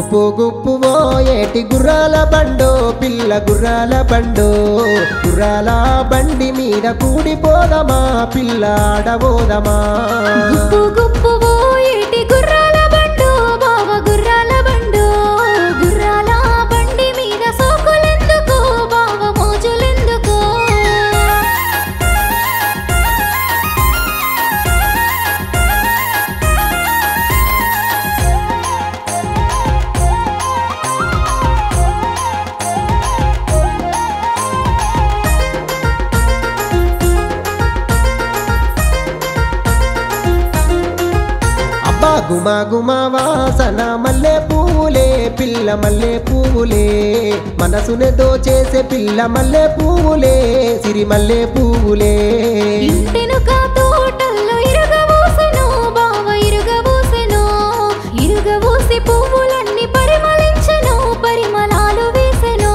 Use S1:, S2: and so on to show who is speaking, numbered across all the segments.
S1: గుప్పు గుప్పు ఏటి గుర్రాల బండో పిల్ల గుర్రాల బండో గుర్రాల బండి మీద కూడిపోదమా పిల్ల ఆడబోదమా
S2: గుప్పు గుప్పు ఏటి గుర్రాల బండో బావ గుర్రాల బండో గుర్రాల బండి మీద సోకులెందుకో బావ మోజులెందుకో
S1: గుమా గుమా వాసన మల్లె పువ్వులే పిల్ల మల్లె పువ్వులే మనసునే దోచేసే పిల్ల మల్లె పువ్వులే సిరి మల్లె పువ్వులే
S2: ఇంటెనుక తోటల్లో ఇరుగబోసెను బావ ఇరుగబోసెను ఇరుగబోసి పువ్వులన్నీ పరిమళించెను పరిమళాలు వేసెను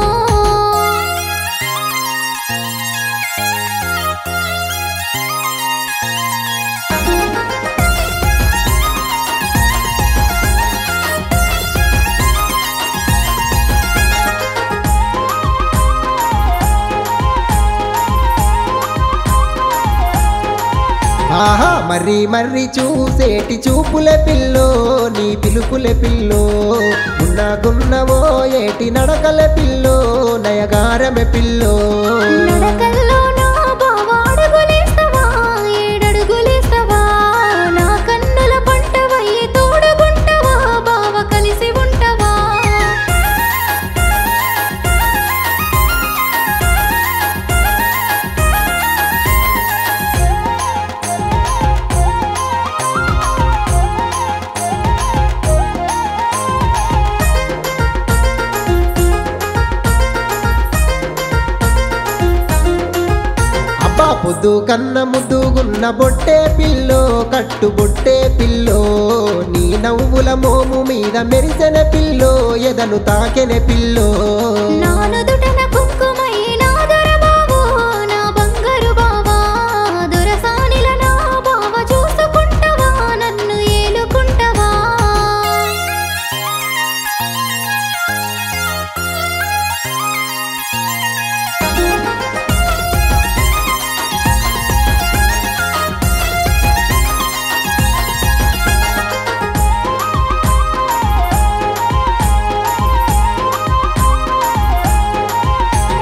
S1: ఆహా మర్రి మర్రి చూసేటి చూపులే పిల్లో నీ పిలుపులే పిల్లో గున్నవో ఏటి నడకలే పిల్లో నయగారమే పిల్లో
S2: నడకల్లో నా బావ అడుగులేస్తావా ఏడడుగులేస్తావా నా కన్నుల పంటవయ్యి తోడుగుంటవా బావ కలిసి ఉంటావా
S1: పొద్దు కన్న ముద్దుగున్న బొట్టే పిల్లో కట్టు బొట్టే పిల్లో నీ నవ్వుల మోము మీద మెరిసెన పిల్లో ఎదను తాకెన పిల్లో
S2: నానుదుటన కుంకుమయ్యి నా దొర బావో నా బంగారు బావా దొరసానిల నా బావ చూసుకుంటవా నన్ను ఏలుకుంటవా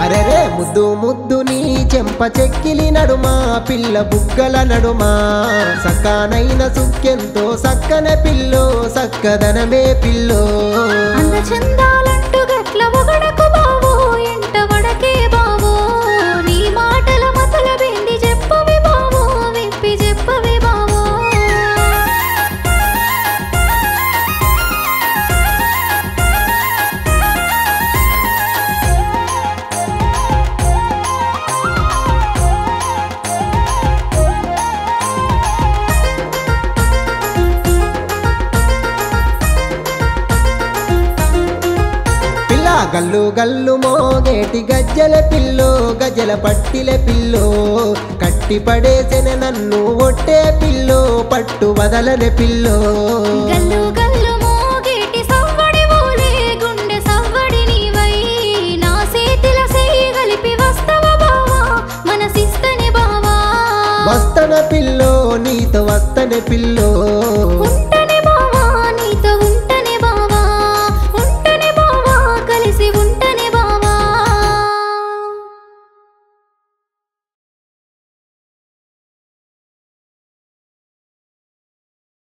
S1: అరెరే ముద్దు ముద్దు నీ చెంప చెక్కిలి నడుమా పిల్ల బుగ్గల నడుమా సకానైన సుక్కెంతో సక్కన పిల్లో సక్కదనమే పిల్లో
S2: అందచందాలంటూ గట్ల ఒగడకు బావో ఎంట వడకే బావో నీ మాటల మతల బెండి చెప్పవి బావో విప్పి చెప్పవి బావో
S1: గల్లు గల్లు మోగేటి గజ్జల పిల్లో గజల పట్టిల పిల్లో కట్టి పడేసెన నన్ను ఒట్టే పిల్లో పట్టు వదలనే పిల్లో
S2: గల్లు గల్లు మోగేటి సవ్వడి ఓలే గుండె సవ్వడి నీవై నా చేతిల చేయి కలిపి వస్తవ బావా మనసిస్తని బావా
S1: వస్తన పిల్లో నీతో వస్తనే పిల్లో